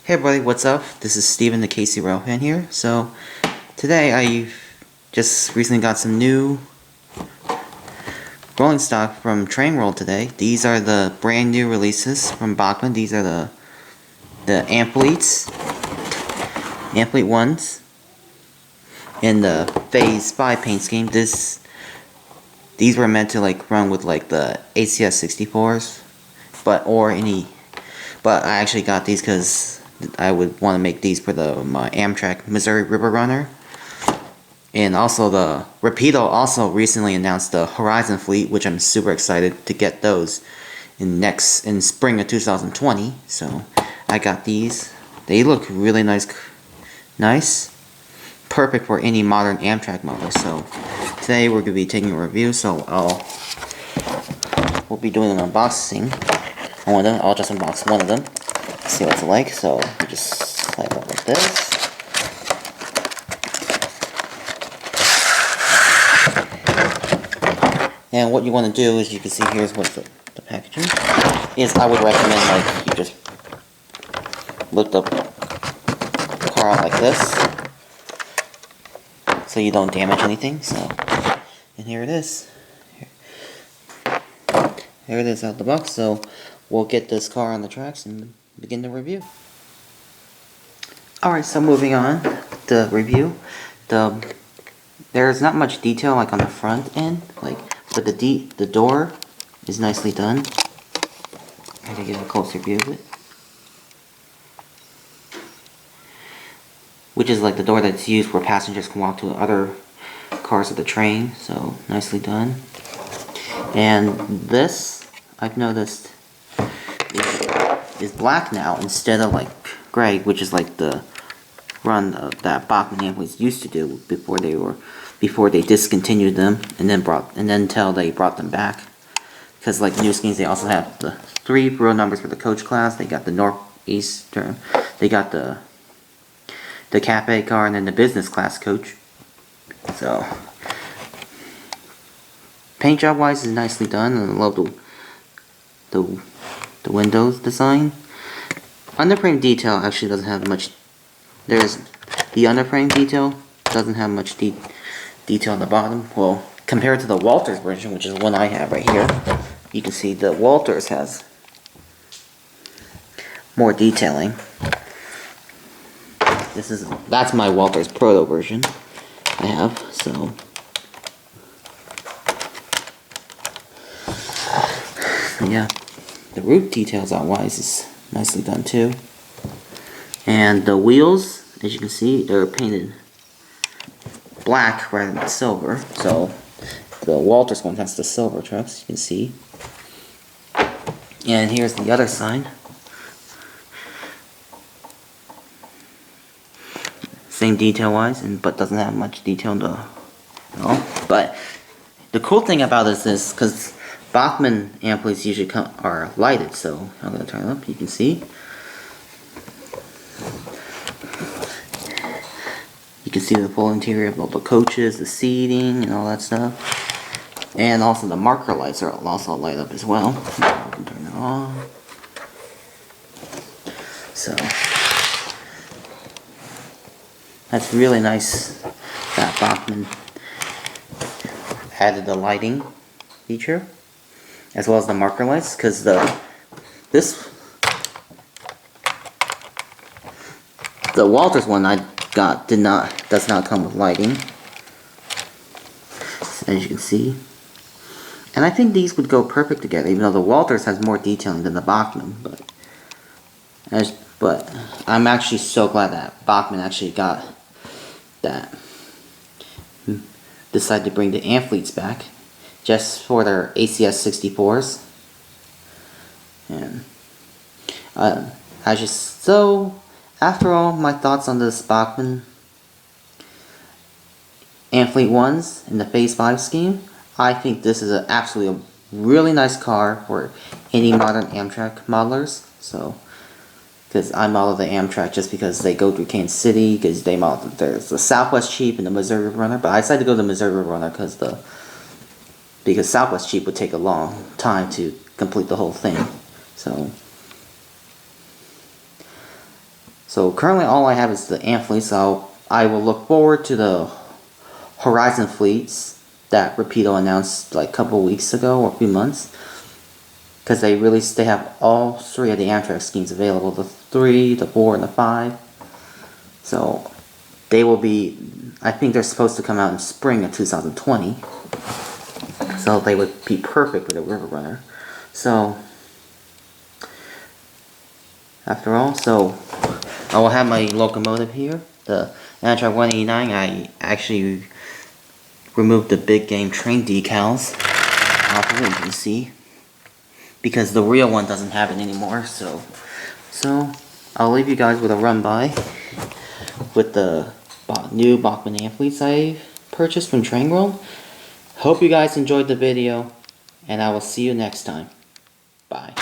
Hey everybody, what's up? This is Steven, the KC Rail fan here. So, today I just recently got some new rolling stock from Train World today. These are the brand new releases from Bachmann. These are the Amfleets, Amfleet 1s, in the Phase 5 paint scheme. These were meant to like run with like the ACS 64s, but I actually got these because I would want to make these for my Amtrak Missouri River Runner. And also the Rapido also recently announced the Horizon fleet, which I'm super excited to get those in spring of 2020. So I got these. They look really nice. Perfect for any modern Amtrak model. So today we're gonna be taking a review. So we'll be doing an unboxing. I'll just unbox one of them. See what it's like. So you just slide it up like this. And what you want to do is, you can see here's what the packaging is. I would recommend like you just lift the car out like this, so you don't damage anything. So, and here it is. Here it is out of the box. So we'll get this car on the tracks and begin the review. Alright, so moving on to review. There's not much detail like on the front end, but the door is nicely done. I had to get a closer view of it. Which is like the door that's used where passengers can walk to other cars of the train, so nicely done. And this, I've noticed, is black now instead of like gray, which is like the run that Bachmann Amfleets used to do before they discontinued them and then until they brought them back. Because like new schemes, they also have the 3 row numbers for the coach class. They got the Northeastern, they got the cafe car, and then the business class coach. So paint job wise is nicely done, and I love the windows design. Underframe detail actually doesn't have much. The underframe detail doesn't have much detail on the bottom. Well, compared to the Walthers version, which is the one I have right here, you can see the Walthers has more detailing. That's my Walthers Proto version I have. So yeah, the roof details out wise is nicely done too. And the wheels, as you can see, they're painted black rather than silver. So the Walthers one has the silver trucks, you can see. And here's the other side. Same detail wise, but doesn't have much detail at all. But the cool thing about this is, because Bachmann Amfleets usually are lighted, so I'm going to turn it up, you can see. You can see the full interior of all the coaches, the seating, and all that stuff. And also the marker lights are also light up as well. I can turn it on. So that's really nice that Bachmann added the lighting feature as well as the marker lights, because the Walthers one I got does not come with lighting, as you can see. And I think these would go perfect together, even though the Walthers has more detailing than the Bachmann. But I'm actually so glad that Bachmann actually decided to bring the Amfleets back just for their ACS 64s. And after all, my thoughts on this Bachmann Amfleet 1s in the Phase 5 scheme, I think this is absolutely a really nice car for any modern Amtrak modelers. So, because I model the Amtrak just because they go through Kansas City, because there's the Southwest Cheap and the Missouri River Runner, but I decided to go to the Missouri River Runner because Southwest Cheap would take a long time to complete the whole thing. So So currently all I have is the Amfleet, so I will look forward to the Horizon fleets that Rapido announced like a couple weeks ago or a few months. Because they have all 3 of the Amtrak schemes available, the 3, the 4, and the 5. So they will be, I think they're supposed to come out in spring of 2020. So they would be perfect with a River Runner. So after all, so I will have my locomotive here, the Amtrak 189. I actually removed the big game train decals off of it, you can see, because the real one doesn't have it anymore. So I'll leave you guys with a run by with the new Bachmann Amfleets I purchased from Train World. Hope you guys enjoyed the video, and I will see you next time. Bye.